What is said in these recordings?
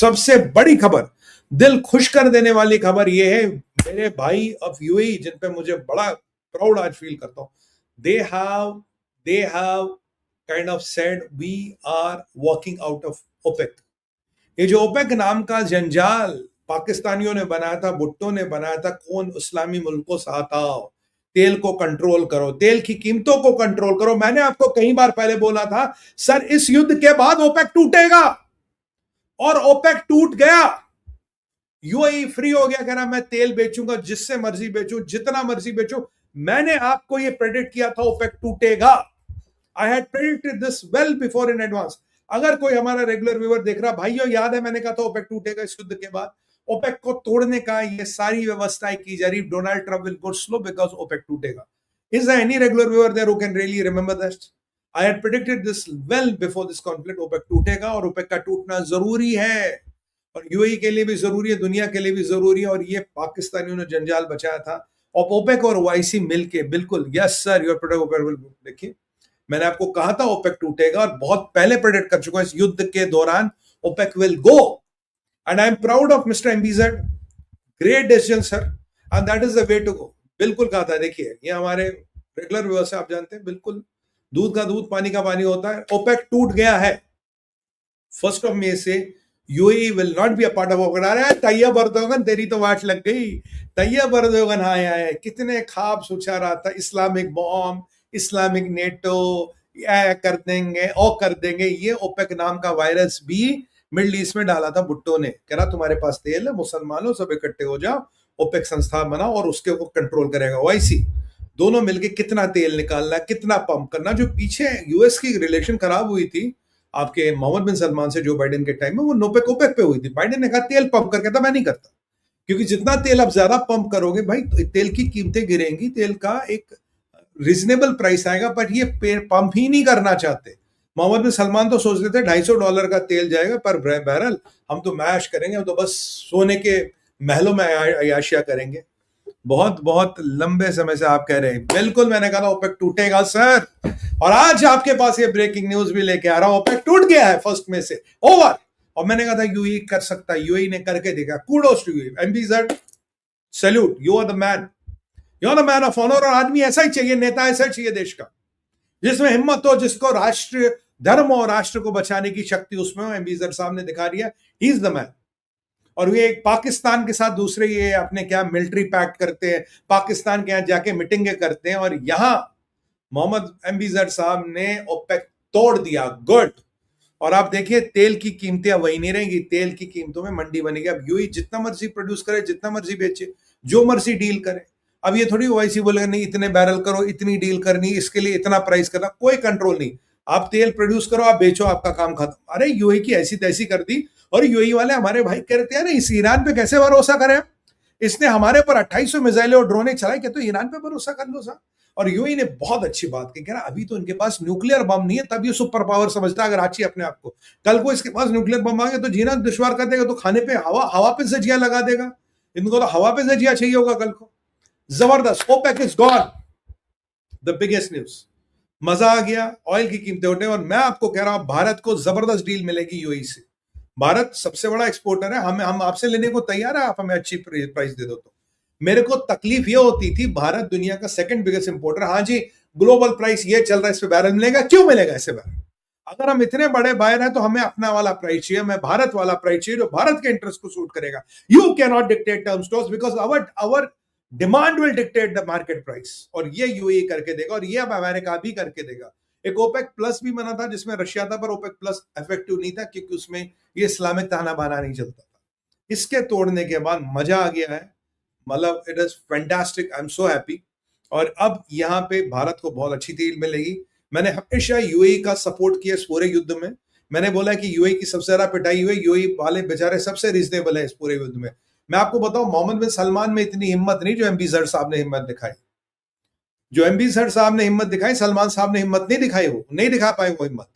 सबसे बड़ी खबर, दिल खुश कर देने वाली खबर यह है, मेरे भाई ऑफ यूएई जिन पे मुझे बड़ा प्राउड आज फील करता हूं, they have kind of said we are walking out of OPEC. ये जो ओपेक नाम का जंजाल पाकिस्तानियों ने बनाया था, भुट्टो ने बनाया था, कौन इस्लामी मुल्कों से हटाओ, तेल को कंट्रोल करो, तेल की कीमतों को कंट्रोल करो। मैंने आपको कई बार पहले बोला था सर इस युद्ध के बाद ओपेक टूटेगा, और ओपेक टूट गया। यूएई फ्री हो गया, कह रहा मैं तेल बेचूंगा, जिससे मर्जी बेचूं, जितना मर्जी बेचूं। मैंने आपको यह प्रेडिक्ट किया था ओपेक टूटेगा। आई had predicted this well before in advance. अगर कोई हमारा रेगुलर व्यूअर देख रहा, भाइयों याद है मैंने कहा था ओपेक टूटेगा इस युद्ध के बाद। ओपेक को तोड़ने का ये सारी व्यवस्थाएं की जा रही। Donald Trump will go slow because OPEC टूटेगा। Is there any regular viewer there who can really remember that? I had predicted this well before this conflict. OPEC टूटेगा, और ओपेक का टूटना जरूरी है, और यूएई के लिए भी जरूरी है, दुनिया के लिए भी जरूरी है। और ये पाकिस्तानियों ने जंजाल बचाया था, और ओपेक और ओआईसी मिलके बिल्कुल, yes sir your product OPEC will. देखिए मैंने आपको कहा था ओपेक टूटेगा, और बहुत पहले प्रेडिक्ट कर चुका हूं इस युद्ध के दौरान OPEC will go, and I am proud of mister MBZ. Great decision sir, and that is the way to go. बिल्कुल कहा था। देखिए ये हमारे रेगुलर व्यूअर्स से आप जानते हैं, बिल्कुल दूध का दूध पानी का पानी होता है। ओपेक टूट गया है 1 मई से। UAE will not be a part of OPEC. अरे तैयब अर्दोगन तेरी तो वाट लग गई। तैयब अर्दोगन आए कितने ख्वाब सोचा रहा था, इस्लामिक बॉम्ब, इस्लामिक नेटो कर देंगे और कर देंगे। ये ओपेक नाम का वायरस भी मिडिल ईस्ट में डाला था भुट्टो ने। कह रहा तुम्हारे पास तेल है, मुसलमानों सब इकट्ठे हो जाओ, ओपेक संस्था बनाओ और उसके को कंट्रोल करेगा ओआईसी। दोनों मिलके कितना तेल निकालना, कितना पंप करना। जो पीछे यूएस की रिलेशन खराब हुई थी आपके मोहम्मद बिन सलमान से जो बाइडेन के टाइम में, वो नोपेक ओपेक पे हुई थी। बाइडेन ने कहा तेल पंप करके, था मैं नहीं करता, क्योंकि जितना तेल आप ज्यादा पंप करोगे भाई तेल की कीमतें गिरेंगी, तेल का एक रीजनेबल प्राइस आएगा। पर ये पंप ही नहीं करना चाहते। मोहम्मद बिन सलमान तो सोच रहे थे $250 का तेल जाएगा पर बैरल, हम तो मैश करेंगे, हम तो बस सोने के महलों में अयाशिया करेंगे। बहुत बहुत लंबे समय से आप कह रहे हैं। बिल्कुल मैंने कहा था ओपेक टूटेगा सर, और आज आपके पास ये ब्रेकिंग न्यूज भी लेके आ रहा हूं, ओपेक टूट गया है 1 मई से, ओवर। और मैंने कहा था यूएई कर सकता है, यूएई ने करके देखा। Kudos to UAE, MBZ salute, you are the man, you are the man of honour. और आदमी ऐसा ही चाहिए, नेता ऐसा ही चाहिए देश का, जिसमें हिम्मत हो, जिसको राष्ट्र धर्म और राष्ट्र को बचाने की शक्ति उसमें हो। एमबीजेड साहब ने दिखा दिया, ही इज द मैन। और ये पाकिस्तान के साथ दूसरे ये अपने क्या मिलिट्री पैक्ट करते हैं, पाकिस्तान के यहाँ जाके मीटिंगें करते हैं, और यहां मोहम्मद एमबीजेड साहब ने ओपेक तोड़ दिया। गुड। और आप देखिए तेल की कीमतें अब वही नहीं रहेंगी, तेल की कीमतों में मंडी बनेगी। अब यूएई जितना मर्जी प्रोड्यूस करे, जितना मर्जी बेचे, जो मर्जी डील करे। अब ये थोड़ी ओआईसी बोलेगा नहीं इतने बैरल करो, इतनी डील करनी, इसके लिए इतना प्राइस करना, कोई कंट्रोल नहीं। आप तेल प्रोड्यूस करो, आप बेचो, आपका काम खत्म। अरे यूएई की ऐसी तैसी कर दी। और यूएई वाले हमारे भाई कह रहे थे इस ईरान पे कैसे भरोसा करें, इसने हमारे पर 2800 मिसाइलें और ड्रोनें चलाई, क्या तो ईरान पे भरोसा कर लो साहब। और यूएई ने बहुत अच्छी बात की, कह रहा अभी तो इनके पास न्यूक्लियर बम नहीं है, तब ये सुपर पावर समझता है अगर आची अपने आप को। कल को इसके पास न्यूक्लियर बम आ गया तो जीना दुश्वार कर देगा, तो खाने पे हवा पे जजिया लगा देगा। इनको तो हवा पे जजिया चाहिए होगा कल को। जबरदस्त, OPEC is gone, the biggest news. मजा आ गया, ऑयल की कीमतें उठे। और मैं आपको कह रहा हूं भारत को जबरदस्त डील मिलेगी यूएई से। भारत सबसे बड़ा एक्सपोर्टर है, हम आपसे लेने को तैयार है, आप हमें अच्छी प्राइस दे दो तो। मेरे को तकलीफ ये होती थी, भारत दुनिया का 2nd बिगेस्ट इंपोर्टर, हाँ जी ग्लोबल प्राइस ये चल रहा है, इस पे बैरल मिलेगा, क्यों मिलेगा ऐसे बैरल? अगर हम इतने बड़े बायर हैं तो हमें अपना वाला प्राइस चाहिए, हमें भारत वाला प्राइस चाहिए जो भारत के इंटरेस्ट को सूट करेगा। You can not dictate terms to us because our demand will dictate the market price. और ये यूएई करके देगा, और ये अब अमेरिका भी करके देगा। एक ओपेक प्लस भी बना था जिसमें रशिया था, पर ओपेक प्लस इफेक्टिव नहीं था क्योंकि उसमें ये इस्लामिक ताना बाना नहीं चलता था। इसके तोड़ने के बाद मजा आ गया है, मतलब it is fantastic, I am so happy. और अब यहाँ पे भारत को बहुत अच्छी डील मिलेगी। मैंने हमेशा यूएई का सपोर्ट किया इस पूरे युद्ध में। मैंने बोला कि यूएई की सबसे ज्यादा पिटाई हुई, यूएई वाले बेचारे सबसे रीजनेबल है इस पूरे युद्ध में। मैं आपको बताऊं मोहम्मद बिन सलमान में इतनी हिम्मत नहीं जो एमबीजेड साहब ने हिम्मत दिखाई। जो एमबीजेड साहब ने हिम्मत दिखाई, सलमान साहब ने हिम्मत नहीं दिखाई, वो नहीं दिखा पाए वो हिम्मत।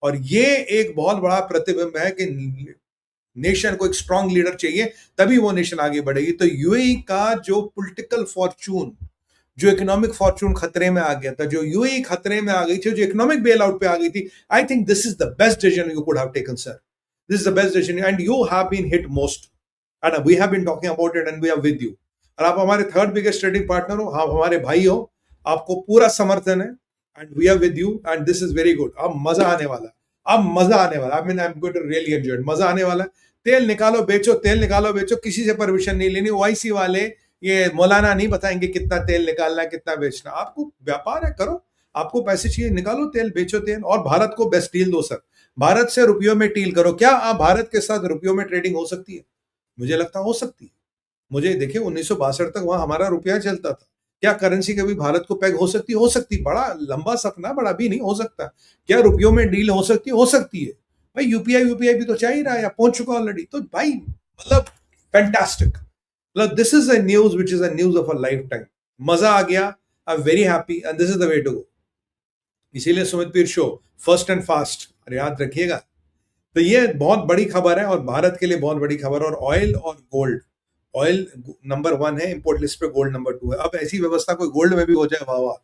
और ये एक बहुत बड़ा प्रतिबिंब है कि नेशन को एक स्ट्रांग लीडर चाहिए, तभी वो नेशन आगे बढ़ेगी। तो यूएई का जो पॉलिटिकल फॉर्चून, जो इकोनॉमिक फॉर्चून खतरे में आ गया था, जो यूएई खतरे में आ गई थी, जो इकोनॉमिक बेल आउट पे आ गई थी, I think this is the best decision you could have taken sir. This is the best decision, and you have been hit most, and we have been talking about it, and we are with you. और आप हमारे third biggest trading partner हो, आप हमारे भाई हो, आपको पूरा समर्थन है, and we are with you, and this is very good. अब मजा आने वाला, अब मजा आने वाला. I mean I am going to really enjoy it. मजा आने वाला. तेल निकालो बेचो, तेल निकालो बेचो, किसी से परमिशन नहीं लेनी. ओआईसी वाले ये मौलाना नहीं बताएंगे कितना तेल निकालना है, कितना बेचना. आपको व्यापार है, करो. आपको पैसे चाहिए, निकालो तेल, बेचो तेल, और भारत को बेस्ट डील दो सर. भारत से रुपयों में डील करो. क्या आप भारत के साथ रुपयों में ट्रेडिंग हो सकती है? मुझे लगता हो सकती है. मुझे देखिए 1962 तक वहां हमारा रुपया चलता था. क्या करेंसी कभी भारत को पैग हो सकती? हो सकती. बड़ा लंबा सपना, बड़ा भी नहीं हो सकता. क्या रुपयों में डील हो सकती है? हो सकती है. भाई यूपीआई भी तो चाहिए रहा है, पहुंच चुका ऑलरेडी. तो भाई मतलब फैंटास्टिक. मतलब this is a news which is a news of a lifetime. मजा आ गया. I am very happy, and this is the way to go. इसीलिए सुमित पीर शो, फर्स्ट एंड फास्ट, याद रखिएगा. तो ये बहुत बड़ी खबर है, और भारत के लिए बहुत बड़ी खबर. और ऑयल और गोल्ड, ऑयल नंबर 1 है इंपोर्ट लिस्ट पे, गोल्ड नंबर 2 है. अब ऐसी व्यवस्था कोई गोल्ड में भी हो जाए, वाह वाह,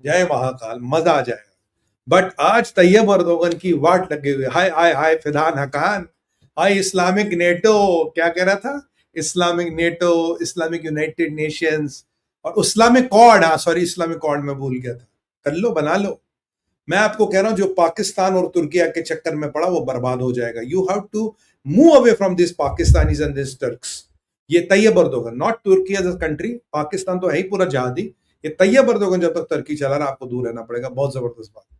जय महाकाल, मजा आ जाएगा. बट आज तैयब अर्दोगन की वाट लगे हुए. हाय हाय हाय फिदान हकान, हाय इस्लामिक नेटो, क्या कह रहा था? Islamic NATO, Islamic United Nations, और इस्लामिक कॉर्ड. हाँ सॉरी, इस्लामिक कॉर्ड में भूल गया था. कर लो, बना लो. मैं आपको कह रहा हूं, जो पाकिस्तान और तुर्किया के चक्कर में पड़ा वो बर्बाद हो जाएगा. You have to move away from this Pakistanis and this Turks. ये Tayyip Erdogan, not Turkey as a country. Pakistan तो है ही पूरा जहादी. ये तैयब अर्दोगन जब तक तुर्की चला रहा, आपको दूर रहना पड़ेगा. बहुत जबरदस्त बात.